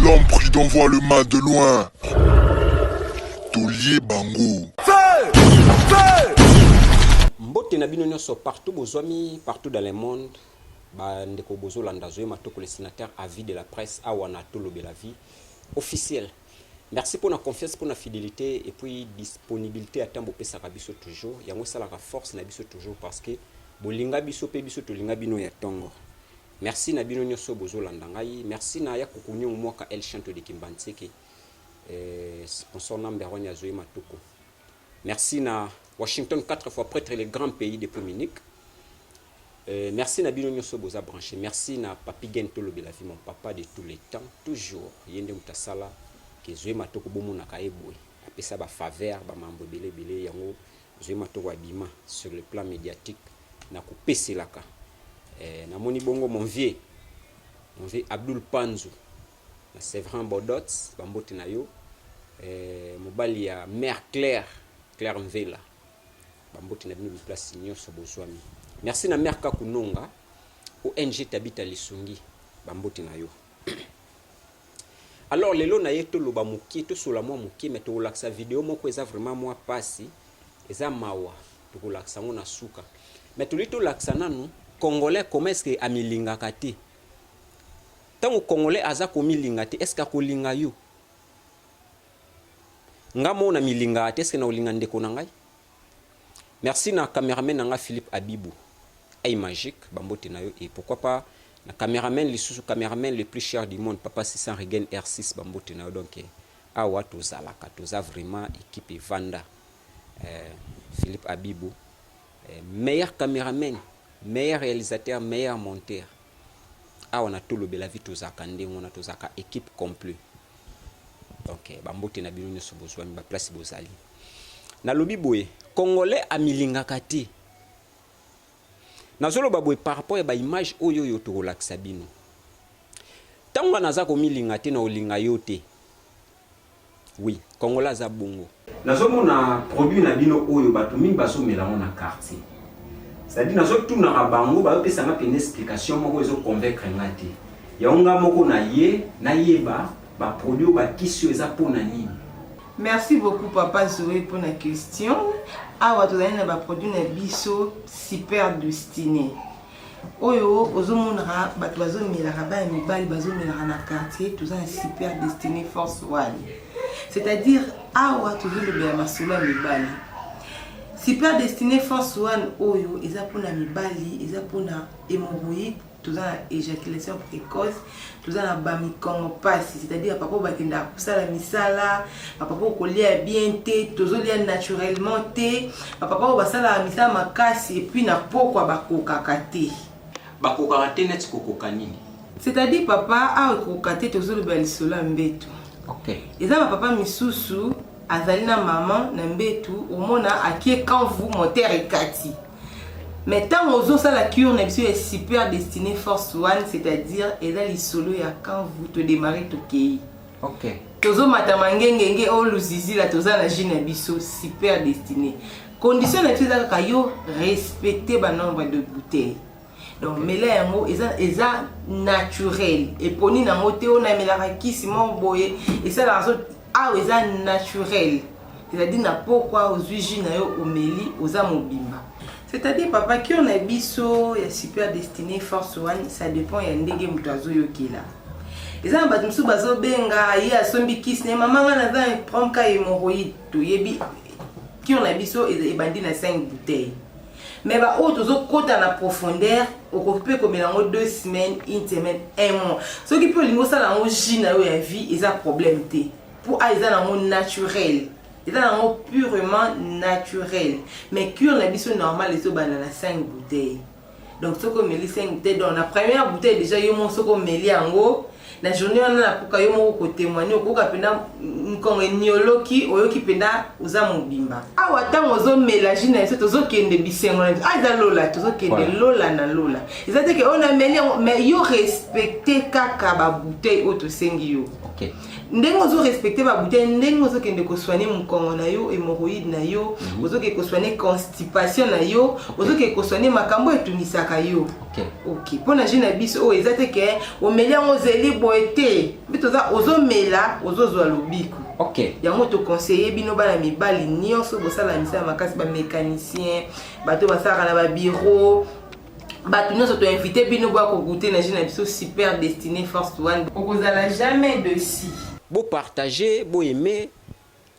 L'homme prudent voit le mal de loin. Tolier Bango. Mbote na bino nyonso partout bozwami, partout dans le monde. Ndeko bozo landa zoe matoko le sénateur à vie de la presse awana tolobe la vie officielle. Merci pour la confiance, pour la fidélité et puis disponibilité à temps pesa biso toujours. Yango sala ka force na biso toujours parce que bolinga biso pe biso tolinga bino ya tongo. Merci na bino nyonso bozo landa ngai. Merci na ya kukunyo mwaka El Chanto de Kimbantseke. Sponsor number 1 ya zoe matoko. Merci na Washington 4 fois prêtre les grands pays de Dominique. Merci na bino nyonso boza branché. Merci na Papi Gento lobe la vie mon papa de tous les temps toujours yende mutasala ke zoe matoko bomo na kaeboy. Apesa ba faveur ba mambo belé yango zoe matoko abima sur le plan médiatique na kopeselaka. Na moni bongo mon vieux Abdul Panzu na Séverin Bodots bambote na yo mobali ya mère Claire Mvela bambote na bino place nyonso bozwami. Merci na mère Kakunonga ONG Tabita Lisungi bambote na yo. Alors lelo na yeto loba muki to sola moi muki mais to laksa vidéo moko eza vraiment moi pasi eza mawa to laksa ngona suka mais to lito laksa nanu congolais comment est-ce que amilinga kati tango congolais aza ko milinga te est-ce que ko linga yo ngamo na milinga te est-ce que na olinga ndeko na ngai. Merci na caméraman nanga Philippe Abibou ay magique bambote na yo et pourquoi pas na caméraman le plus cher du monde papa 600 Regen R6 bambote na yo donc awa tozalaka toza vraiment équipe Vanda Philippe Abibou meilleur caméraman meilleur réalisateur meilleur monteur awa na tolobe la vie tozaka ndengo na tozaka équipe complet donc bambote na bino nyonso bozwa ba place bozali na lobi boye congolais amilinga kati nazolo baboye par rapport à ba image oyo yo to relaxa bino tango naza ko milinga te na olinga yote oui congolais za bongo nazomona produit na bino oyo bato mingi bazomela na quartier c'est-à-dire nazo tuna rabango ba pesa nga pene explication moko ezo convaincre ngati ya onga moko na yeba ba produit ba kisio eza pona nini. Merci beaucoup Papa Zoé pour la question. Awa tozali na ba produit na biso super destiné. Oyo ozomona bato bazomelaka ba mibali bazomelaka na quartier tozali super destiné force one. C'est-à-dire awa tozolobela masolo ya mibali. Super destiné force one oyo eza pona mibali eza pona hémorroïde tozana éjaculation précoce tozana bami kongo passe c'est-à-dire papa bakenda kusala misala papa kolia bien te tozolia naturellement te papa basala misala makasi et puis na pokwa bakokaka te net kokoka nini c'est-à-dire papa a kokate tozoloba lisolo mbetu. OK eza papa misusu azali na maman na mbetu omona akie quand vous moteur ekati. Mais tant aux ça la cure n'est est super destiné force one, c'est-à-dire et là les solo ya quand vous te démarrez tout qui. OK. Tozo matamangengenge o luzizi la toza na jina biso super destiné. Condition na tisa ka yo respecter ba nombre de bouteilles. Donc mais là yango eza naturel et poni na moté on a melaka kisi mon boye et ça la raison eza naturel. C'est-à-dire na pourquoi aux huiles na yo omeli oza mobimba. C'est-à-dire papa qui on a biso ya super destiné force one ça dépend ya ndenge mutazo yokela. Eza ba tumsu bazo benga ya sombi kiss ne mama nga na za prendre ka hémorroïde to yebi qui on a biso e bandi na 5 bouteilles. Mais ba o tozo kota na profondeur occupé comme en 2 semaines, une semaine, un mois. Ce qui peut lingo ça la ngo jina yo ya vie eza problème te. Pour a eza na ngo naturel. C'est purement naturel. Mais cure la biso normal les banana 5 bouteilles. Donc ce qu'on met les 5 bouteilles dans la première bouteille déjà yo mon soko meli ango la journée on a pour yo mo ko témoigner ko ka pena mukongo enioloki oyoki penda uza mobimba awa ntango ozomela jus na biso tozokende bisengo na biso eza lola tozokende lola na lola eza te ke oyo nameli yango mais yo respecte kaka babouteille oyo tosengi yo ndenge ozorespecte babouteille ndenge ozokende kosoigne mukongo na yo hémorroïde na yo ozokende kosoigne constipation na yo ozokende kosoigne makambo etungisaka yo mpona jus na biso oyo eza te ke omeli yango ozeli boye te mpe toza ozomela ozozwa lobiko yango toconseille bino bana mibali nyonso bosala misala makasi bamécanicien bato basalaka na babiro bato nyonso toinvite bino boya kogoute na jus na biso super destiné force one okozala jamais de si bopartage boaime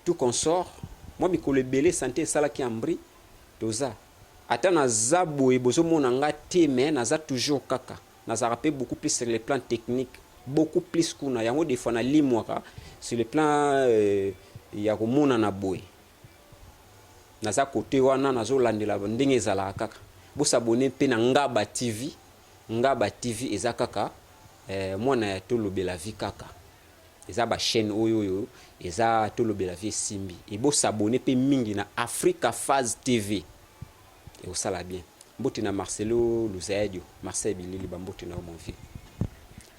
tout consort moi mikolo ebele santé esalaki ambri toza ata naza boye bozomona nga te mais naza toujours kaka nazalaka mpe beaucoup plus sur le plan technique beaucoup plus kuna yango des fois nalimwaka sur le plan ya komona na boye naza kote wana nazolandela ndenge ezalaka kaka bosabone mpe na Ngaba TV Ngaba TV eza kaka mwana ya tolobela vie kaka eza ba chaîne oyo eza tolobela vie simbi et bosabone mpe mingi na Africa Phase TV et osala bien mbote na Marcelo Luzadio Marcel Bilili bambote na mon vie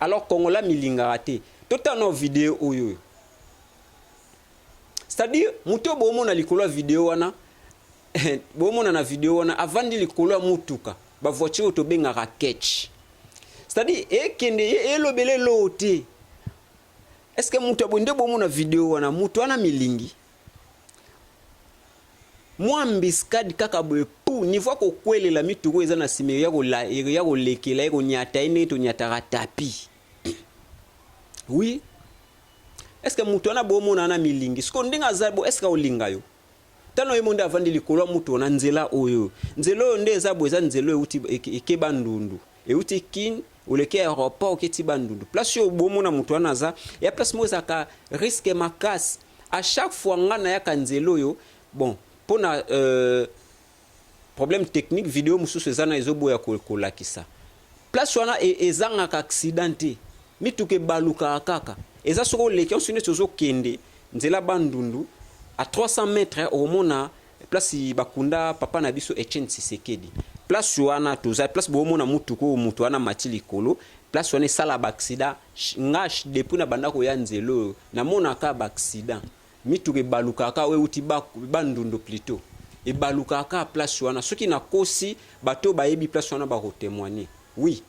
alors Kongola milingaka te totana vidéo oyo c'est-à-dire muto bomona likolo vidéo wana bomona na vidéo wana avandi likolo ya mutuka ba voiture to bengaka catch c'est-à-dire ekende elobele lote est-ce que muto bonde bomona vidéo wana muto wana milingi mwambiskadi kaka boye pou niveau ko kwelela mituko eza na sime ya ko lekela ya ko nyata ine to nyata tapi oui est-ce que muto wana bomona na milingi siko ndinga zabo est-ce que olinga yo tano yemonde avandi likolo muto na nzela oyo nzelo nde zabo eza nzelo euti ekeba ndundu euti kin oleke aéroport oketi bandundu place yo bomona muto wana za ya place moza ka risque makasi à chaque fois ngana ya kanzelo yo bon pona problème technique vidéo mususu ezana ezoboya kolakisa place wana ezanga ka accidenté mituke baluka kaka eza soko leki on sune tozo kende nzela bandundu à 300 mètres au mona place bakunda papa na biso Etienne Tshisekedi place wana toza place bo mona mutuko mutu wana matili kolo place wana sala ba accident ngash depuis na bandako ya nzelo na mona ka ba accident mituke baluka ka we uti bandundu plutôt et baluka ka place wana soki na kosi bato bayebi place wana ba ko témoigner oui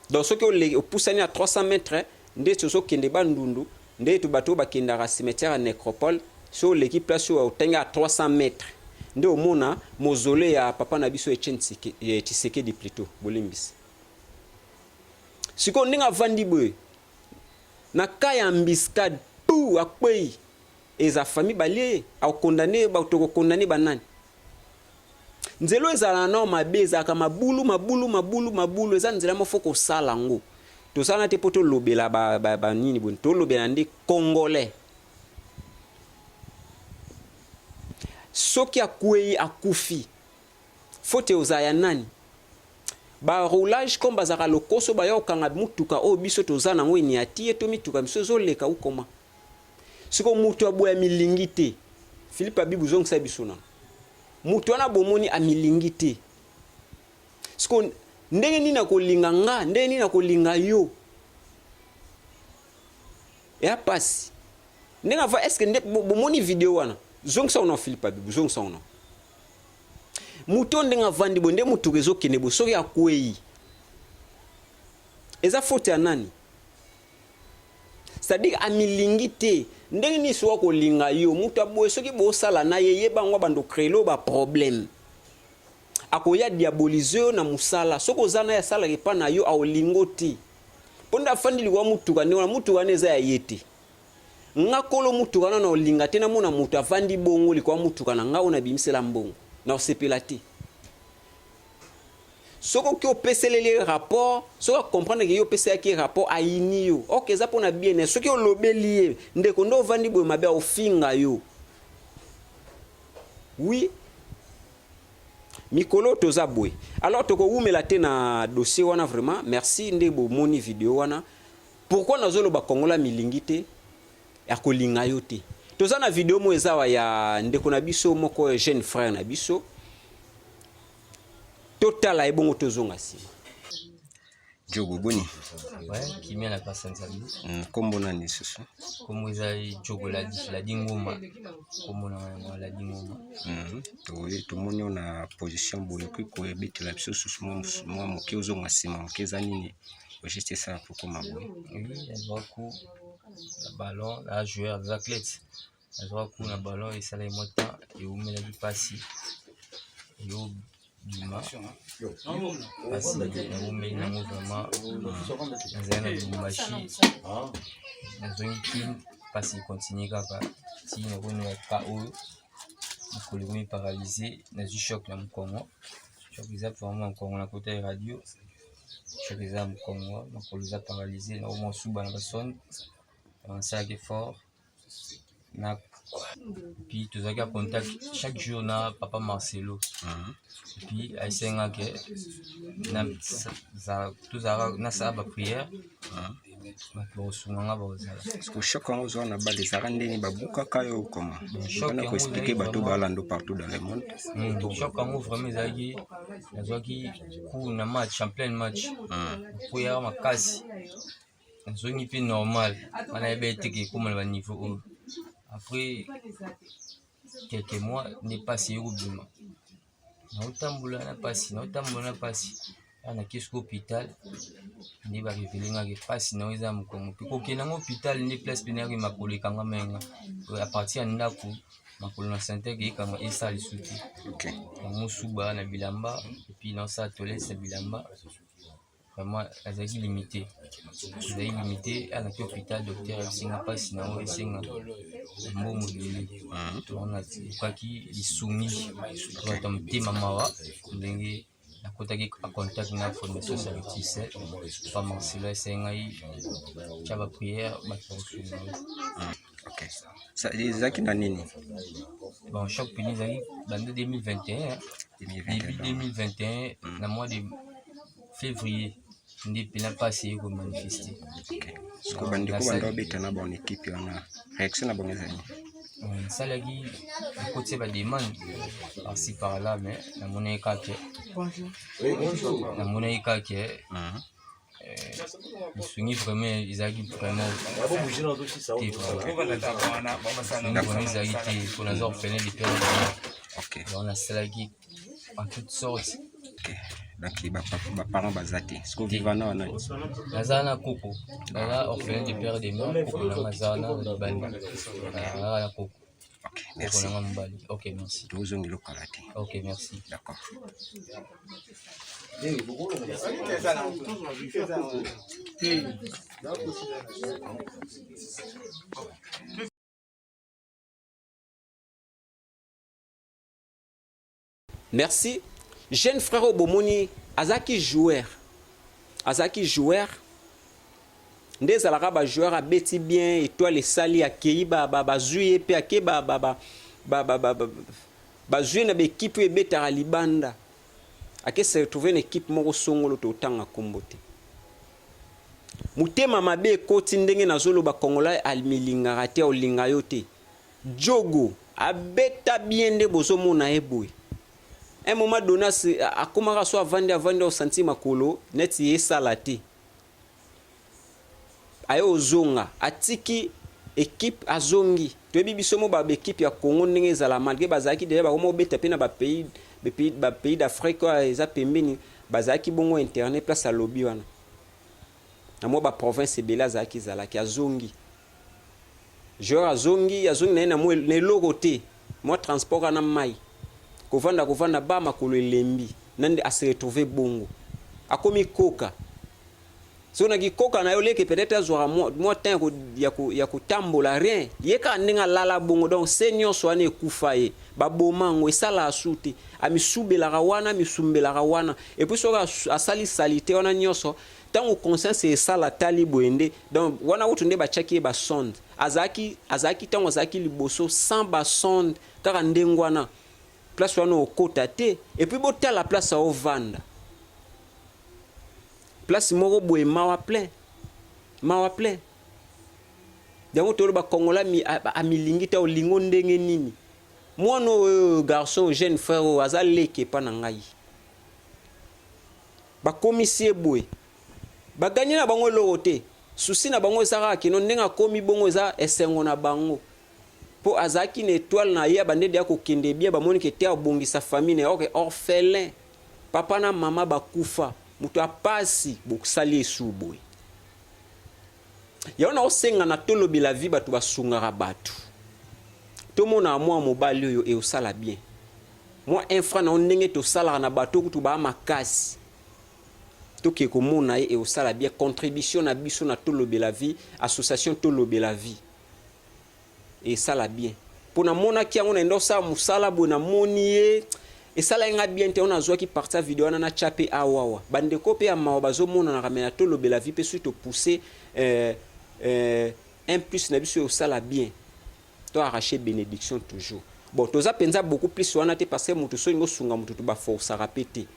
donc ce que les poussani à 300 mètres nde tozo kende bandundu nde to bato ba kendara cimetière à nécropole sur l'équipe place au tenga à 300 mètres nde omona mausolée ya papa na biso Etienne Tshisekedi plutôt bolimbisi siko ndinga vandi boy na kaya mbiskade tout akwei eza famille balie au condamné ba to condamné banani nzelo ezala na mabeza kama mabulu eza nzela mofoko sala ngo to sana te poto lobela ba nini bon to lobela ndi congolais soki akwei akufi fote ozaya nani ba roulage comme bazaka lokoso ba yo kanga mutuka o biso tozana ngo ni atie to mituka miso zoleka ukoma siko mutu aboya milingite Philippe Abibu zongisa bisona mutu wana bomoni amilingite siko ndenge nina kolinga nga ndenge nina kolinga yo ya pasi ndenge va est-ce que bomoni vidéo wana zongisa ona Philippe Abibu zongisa ona muto ndenga vandi bonde mutu rezo kene bo soki akwei eza faute ya nani c'est-à-dire amilingite ndenge ni so ko linga yo mutu aboye soki bo sala na yeye bangwa bando krelo ba problème akoya diaboliser na musala soko zana ya sala ke pana yo aolingoti ponda fandi liwa mutu kane na mutu wane za ya yete ngakolo mutu kana na olinga tena mona mutu avandi bongo likwa mutu kana nga ona bimisela mbongo na osepelati soko ki opeselele rapport soko comprendre que yo pesa ki rapport aini yo ok za pona bien soki olobeli ndeko ndo vandi boye mabe ofinga yo oui mikolo toza boye alors toko umela te na dossier wana vraiment merci ndebo moni vidéo wana pourquoi nazoloba kongola milingi te ya kolinga yo te toza na video mo ezawa ya ndeko na biso moko jeune frère na biso totala ebongo tozonga sima Jogo boni. Ouais, qui vient la personne salut. Kombo na ni susu. Comme vous avez Jogo la dingoma. Comme on a la dingoma. To moni na position boye ko ebitela biso susu mo moke ozonga sima mokeza nini. Juste ça pour comment boye. Oui, elle voit coup le ballon, la joueur des athlètes. Elle voit coup le ballon et ça les montants et où met la passer. Et où Dima, parce que nous mettons vraiment dans un machine, dans une team, parce qu'il continue à faire, si nous avons un KO, nous sommes paralysés, nous avons un choc dans le Congo, choc des vraiment Congo, la côté radio, choc des armes Congo, nous sommes paralysés, nous avons sous la personne, on s'est fort, puis tous les contact chaque jour na papa Marcelo puis à senga que na za tous na sa ba prière ba sunga ba za ko choc en zo na ba les arandeni ba buka kayo comment on a expliquer bato balando partout dans le monde choc en vraiment zaki nazaki ku na match en plein match ku ya makasi nzongi puis normal on a été que comme le niveau. Après quelques mois, n'est pas si haut de moi. N'autamboula n'a pas si, n'autamboula n'a pas si. On a qu'est-ce qu'hôpital, n'est pas révélé n'a pas si non ils ont comme. Puis qu'aucun hôpital n'est place pénale ma collègue quand même. À partir de Naku, ma collègue santé qui est comme et ça les soutient. Ok. Mon souba na bilamba et puis dans sa toilette c'est bilamba. Vraiment, elles sont limitées. Elles sont limitées à l'hôpital, docteur, elles ne pas sinon, elles sont mot mobile. On a quoi qui est soumis. On a un petit maman, la côte qui a contact na formation sur le tissé. Pas Marcelo, elles sont tu as prière, ma ok. Ça les a qui n'a nini. Bon, choc puni dans 2021. Début 2021, dans le mois de février. Ndipo na passé ko manifester. Ce que bandi ko banda beta na bon équipe na réaction na bon ezali. Ça là qui côté ba demande par-ci par là mais na monnaie kake. Bonjour. Oui, bonjour. Na monnaie kake. Ils sont vraiment ils agissent vraiment. Bon bouger dans aussi ça. Ils agissent pour les orphelins des pères. OK. On a ça qui en toutes sortes. OK. Donc les parents basati ce que vivana wana nazana koko na orphelin de père de mère koko na mazana de bali na koko. OK merci OK merci tozongi lokalati. OK merci d'accord. Merci. Jeune frère Obomoni, azaki joueur. Ndez alaka ba joueur a beti bien étoile sali akei ba zuye pe ake ba zuye na be équipe e betara libanda. Ake se retrouver une équipe moko songolo to tanga kombote. Mutema mabe koti ndenge na zolo ba kongola almilinga rate o linga yote. Jogo abeta bien de bozomo na eboy. Un moment donné, à comment à vendre au centime makolo, net y salate. Ayo zonga, atiki équipe azongi. Tu es bisomo ba équipe ya Congo ndenge za malgré bazaki déjà ba komo beta pe na ba pays d'Afrique eza pembeni bazaki bongo internet place à lobby wana. Na mo ba province ebela zaki zalaki azongi. Joueur azongi na mo ne logote. Moi transport na mai. Kovanda ba makolo elembi nande a se retrouver bongo akomi koka so na koka na yo leke peut-être azora moi temps ya kutambola rien yeka ndinga lala bongo donc senior so ane kufaye ba bomango esala asute amisubela rawana misumbela rawana et puis so asali salite wana nyoso tango conscience esala tali boende donc wana utunde ba chaki ba sonde azaki tango azaki liboso sans ba sonde kaka ndengwana place wana okota te et puis bota la place à ovanda place moko boye mawa plein mawa plein yango tolo ba kongola amilingi ta olingo ndenge nini mwana garçon jeune frère aza leke pa na ngai ba komisie boy ba gagner na bango lorote souci na bango ezaka kino ndenga komi bongo eza esengo na bango po azaki na étoile na ye bande de akokende bien ba moni ke te abongisa famille na ok orphelin papa na mama bakufa mutu apasi bokusali esu boy ya ona osenga na tolobi la vie batu basungaka batu to mona mwa mobali oyo e osala bien moi infra na ndenge to sala na batu kutu ba makasi to ke ko mona e osala bien contribution na biso na tolobi la vie association tolobi la vie et sala bien pona mona ki ngona ndo sa musala bona moni et sala nga bien te ona zwa ki partir vidéo na chape awawa bande ko pe amawa bazo mona na kamena tolobi la vie pe surtout pousser un plus na biso osala bien to arracher bénédiction toujours bon toza penza beaucoup plus wana te parce que mutu so ngo sunga mutu ba force répéter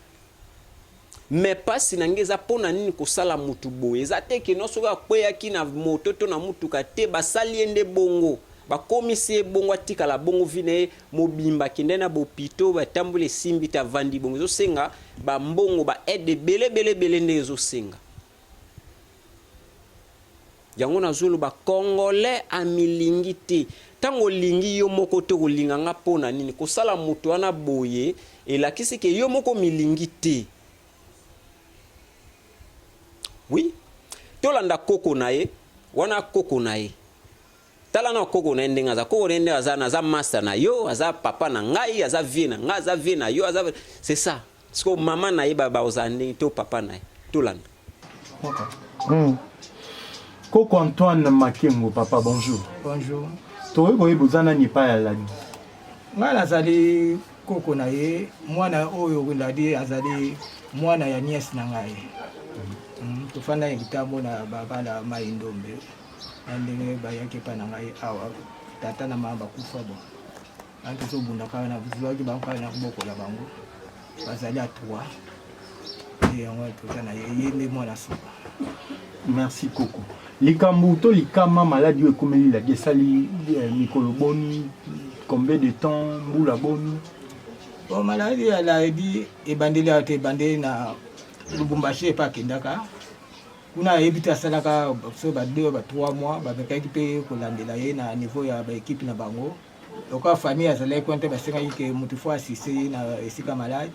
mais pas sinangeza pona nini ko sala mutu boye za te ke no so ka kweya ki na moto to na mutu ka te ba saliende bongo ba komisie bongo atika la bongo vine mobimba kende na bopito ba tambule simbi ta vandi bongo zo senga ba mbongo ba aide bele ndezo senga yango na zulu ba congolais amilingi te tango lingi yo moko to kolinga nga pona nini ko sala mutu ana boye elakisi ke yo moko milingi te oui tolanda koko na ye wana koko na ye tala na koko na ndenga za koko ndenga za na za master na yo aza papa na ngai aza vie na nga aza vie na yo aza c'est ça parce que maman na ye baba ozande to papa na ye tolanda Koko Antoine Makengo, papa, bonjour. Bonjour. Toi, vous avez dit pas la vie. Moi, nazali Koko na ye, moi na oyo nguladi azali moi na ya nièce na ngai. Tofanda ngitambo na baba la maindombe. Ndenge bayaki pa na ngai awa. Tata na mama bakufa bo. Anto so bunda kana buzwaki banka na kuboko la bango. Bazali a 3. Et on va tout na ye yende moi na so. Merci Koko. Likambuto likama maladie ekomeli la gesali mikolo boni combien de temps mbula boni bon maladie elle a dit ebandeli ate bandeli na Lubumbashi pa kendaka kuna ebita salaka so ba 2 ba 3 mois ba bekaki pe kolandela ye na niveau ya ba équipe na bango donc la famille azalaki kwante basenga ke mutu fo assisté na esika malade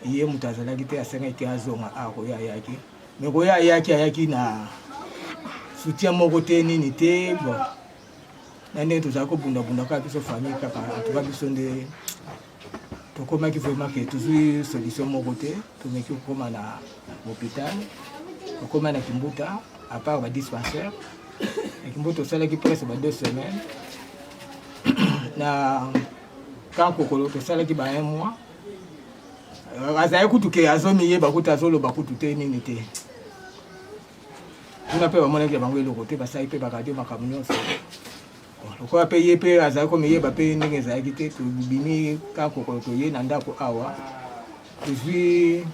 ye mutu azalaki te asenga ke azonga ako ya yaki mais ko ya yaki na soutien moko te nini te bon nane tozala kobunda kaka biso famille kaka tuka biso nde tokomaki vraiment ke tozwi solution moko te tomeki kokoma na hôpital kokoma na Kimbuta à part ba dispensaire na Kimbuta tosalaki presque ba 2 semaines na Kankokolo tosalaki ba 1 mois azali kutu ke azomiye bakuta azoloba kutu te nini te on a pas monnaie que bango le côté parce que pas radio makamyo so ko a payer pe azali ko miye ba pe ndenge za kite to bini ka ko to ye na ndako awa puis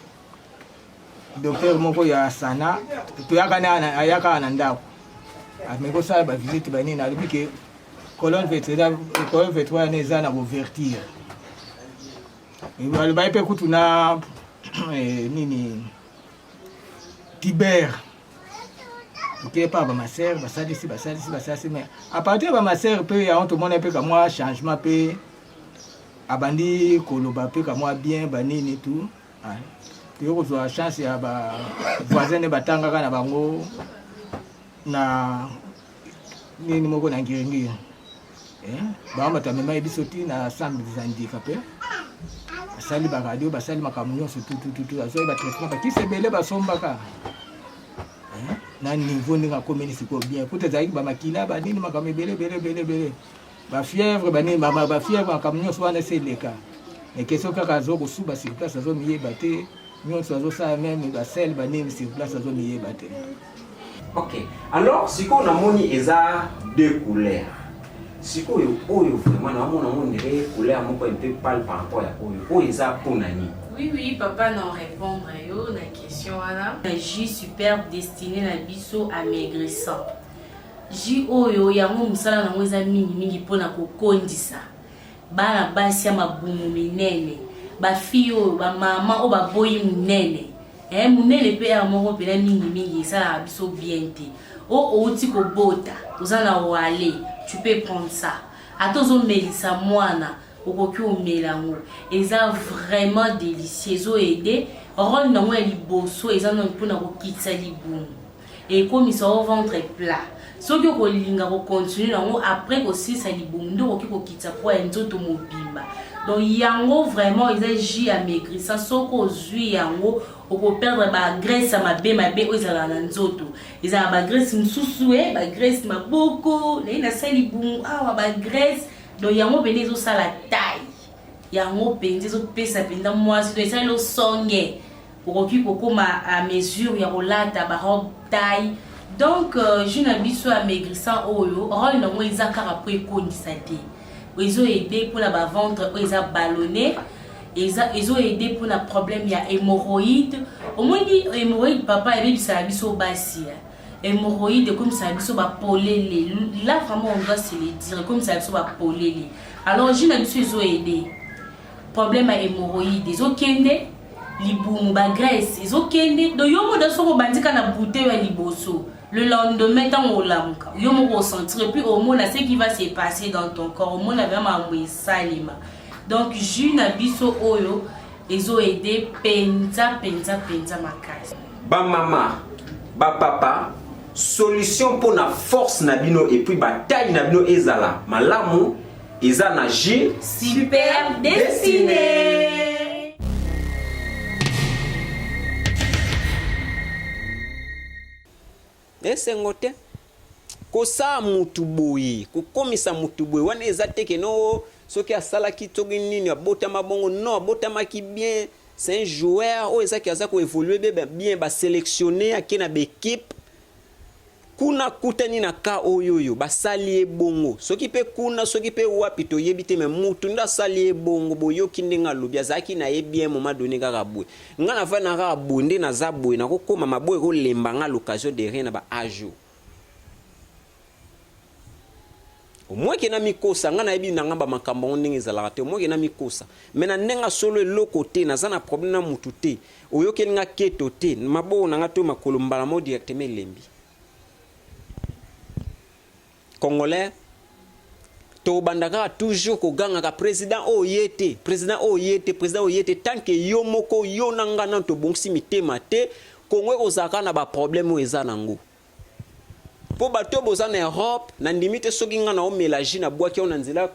docteur moko ya sana to yaka na ayaka na ndako ameko sa ba visite ba ni na libi ke colonne vertébrale ne za na ouverture et ba pe kutuna nini Tibère. Ok, pas ma sœur, ça ici, mais à partir de ma sœur, peut y avoir tout le monde un peu comme moi, changement peu, abandi, koloba peu comme moi bien, banini et tout. Puis on a chance ya ba voisin de batanga kana bango na nini moko na ngiringi. Ba mata mema ebisoti na centre des handicapés. Basali ba radio, basali makamunyo tout. Aso ba traitement ba kisebele ba sombaka. Na niveau ninga komeni siko bien kuta zaiki ba makila ba nini makame bele ba fièvre ba nini ba fièvre makamnyo so na seleka et question kaka zo ko suba sur place zo miye baté nyo so zo sa même ba sel ba nini sur place zo miye baté. OK, alors siko na moni eza deux couleurs sikoyo oyo vraiment na mona mondere couleur moko un peu pâle par rapport à oyo eza pona ni. Oui, papa, non répondre à yo, la question là. J super destiné na biso amaigrissant. J oyo ya mo musala na mweza mingi pona kokondisa. Bana basi ya mabumu minene. Ba fiyo ba mama o ba boyi munene. Munene pe ya moko pe na mingi sala biso bien te. O uti ko bota, uzana wale, tu peux prendre ça. Atozo melisa mwana. Eza vraiment délicieux. Ils ont aidé. Rôle na moi liboso, ils ont pour na kokitsa libumu. Et comme ils sont au ventre plat. Ce que ko linga ko continuer na après ko sisa libumu ndo ko kitsa pour nzoto mobimba. Donc yango vraiment ils ont ji amaigrissant soko zui yango ko perdre ba graisse ma be ozala na nzoto. Ils ont ba graisse msusu ba graisse maboko, na sali libumu ba graisse. Donc yango bene zo sala taille yango bene zo pesa penda mwasi to esa lo songe okoki kokoma à mesure ya rolata ba robe taille. Donc je na biso amaigrissant oyo rôle na mo ezaka après kondisa te ils ont aidé pour la ba ventre ils a ballonné ils ont aidé pour la problème ya hémorroïde au moins dit hémorroïde papa et bisa biso basi hémorroïdes comme ça biso ba polele là vraiment on doit se le dire comme ça biso ba polele alors je n'ai pas aidé problème à hémorroïdes ils ont kende libumu ba graisse ils ont kende do yomo da soko bandika na bouteille ya liboso le lendemain tant on lamuka yomo ressentir puis au moins ce qui va se passer dans ton corps au moins vraiment mwe salima donc je n'ai biso oyo ils ont aidé penza makasi Ba mama ba papa solution pour la force nabino et puis bataille nabino ezala malamu eza na J super destiné. Esengote kosa mutu boye kokomisa mutu boye wana eza teke no soki asala kitogi nini abota mabongo non abota maki bien c'est un joueur o eza ki aza ko évoluer bien ba sélectionner akena ba équipe kuna kutani na ka oyoyo basali ebongo soki pe kuna soki pe wapi to yebite me mutu nda sali ebongo boyoki ndenga lobia zaki na ye bien moment donné kaka boye nga na va na ka bonde na za boye na kokoma maboye ko lemba nga l'occasion de rien na ba ajo moi qui na mikosa nga na yebi na ngamba makambo ndenge ezalaka te moi qui na mikosa mais na ndenga solo eloko te na za na problème na mutu te oyoki nga keto te mabo na nga to makolo mbala mo directement lembi Congolais, to bandaka toujours ko ganga ka président oyete, tant que yo moko yo nanga na to bongsi mitema te, Congo ozaka na ba problème eza nango. Po bato boza na Europe, na ndimite soki nga na o mélange na boaki on nzela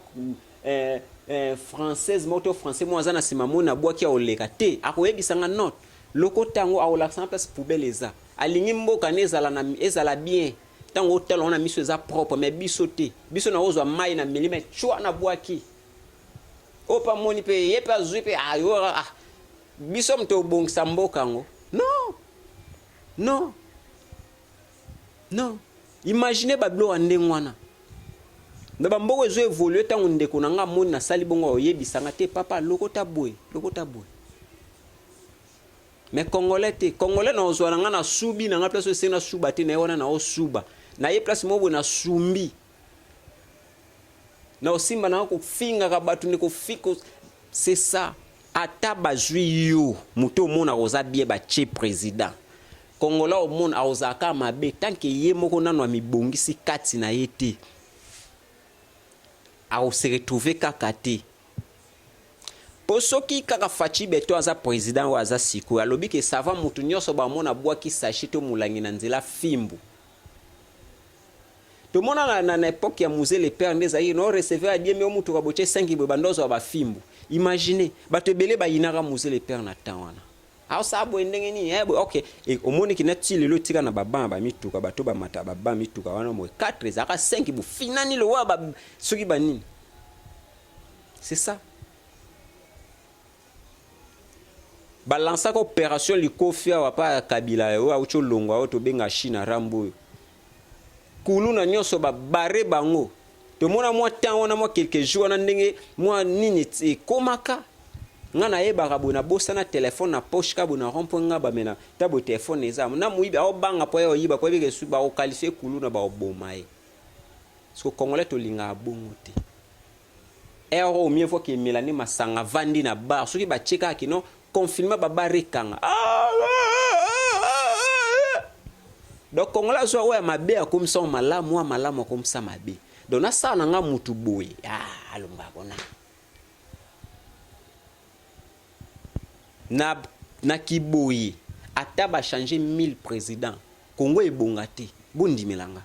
française moto français mo azana sima mo na boaki o leka te, akoyebisanga note. Loko tango a olaxan place poubelle eza. Alingi mboka nezala na ezala bien. Tant hôtel on a mis ça propre mais bisoté biso na ozo mai na milime chwa na boaki opa moni pe yepa zupe ayo biso mto bong samboka ngo non imaginez bablo ande ngwana na bamboko ezo évoluer tant ndeko na nga moni na sali bongo oyebisanga te papa lokota boy mais congolais na ozo na nga na subi na nga place se na suba te na yona na o suba na ye place mobo na sumbi na osimba na ko finga ka batu ne ko fiko c'est ça ata bazui yo muto mona oza bien ba che président Congolais au monde aozaka mabe tant que ye moko nano mibongisi kati na yete a se retrouver kakate posoki kaka fachi beto aza président wa aza siko alobi ke sava mutu nyoso ba mona bwaki sachito mulangi na nzela fimbu to mona na époque ya musée les pères ndezayi no recevoir a bien mutu ka boche 5 bo bandozo ba fimbu imaginez bato belé ba yinaka musée les pères na tawana aw sabo ndenge ni okay e omoni kinati lelo tika na baba ba mituka bato ba mata baba mituka wana mo 4 zaka 5 bo finani lo wa ba soki banini c'est ça balança ko opération likofia wa pa kabila yo aucho longwa to benga China rambo kulu na nyoso ba bare bango tomona mwa temps wana mwa quelques jours wana ndenge mwa nini ekomaka nga nayebaka boye nabosana telefone na poche ka boye na rompo nga bamena ta boye telefone eza na moyibi aobanga po ye oyiba po ebike su baokalifie kulu na baoboma ye parce que congolais tolingaka bongo te ero au mieux fois que Mélanie masanga vandi na bar soki bacheka kino confirmer baba rekanga donc congolais so ouais mabe comme ça malamu comme ça mabe donc na ça na nga mutu boye alonga kona na kiboye ata ba changer 1000 présidents Congo ebonga te bondimelanga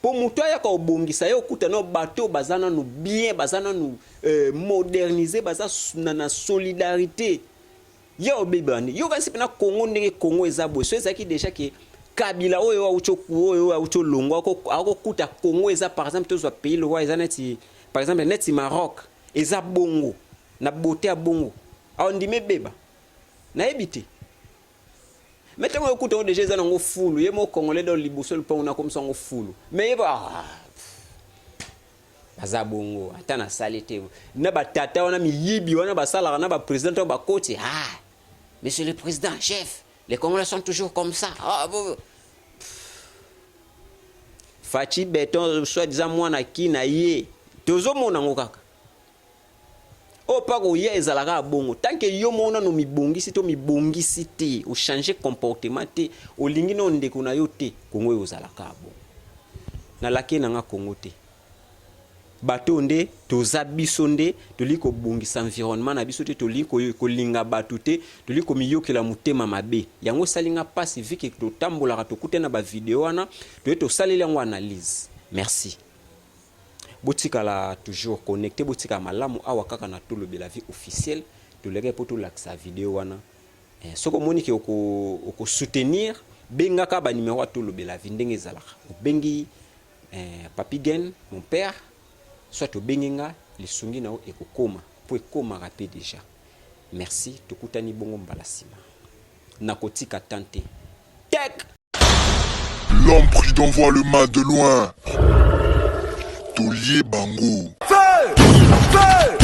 po mutu ayaka obongisa ye okuta no bato bazana no bien bazana no moderniser bazana na solidarité yo obebani yo kasi pena Congo ndenge Congo ezabo so ezaki déjà que Kabila oyo aucho longo akokuta Congo eza par exemple tous pays le roi ezaneti par exemple neti Maroc eza bongo na beauté ya bongo on dit me beba na ebité mettez moi écoute on déjà za ngo fulu ye mo congolais dans liboso le pont na comme ça ngo fulu mais ba bazabongo ata na salite na batata wana miyibi wana basala na ba président ba koti monsieur le président chef les Congolais sont toujours comme ça Fachi Beton soit disant moi na ki na ye tozo mona ngo kaka o pa ko ye ezalaka bongo tant que yo mona no mibongisi to mibongisi te o changer comportement te o lingi no ndeko na yo te Kongo yo zalaka bongo na laki na nga Kongo te bato nde toza biso nde toli ko bongisa environnement na biso te toli ko linga bato te toli ko miyokela mutema mabe yango salinga pasi viki to tambola to kutena ba video wana to salela ngo analyse merci. Botika la toujours connecté botika malamu awa kaka na tout le de la vie officielle to leke poto laksa vidéo wana soko moni ke oko soutenir benga ka ba numéro tout le de la vie ndenge zalaka bengi Papi Gen mon père soit to benginga lisungi nao ekokoma po ekoma rapide déjà merci tokutani bongo mbalasima nakotika tante tek L'homme pris d'envoie le mal de loin. Tolier Bango. Feu!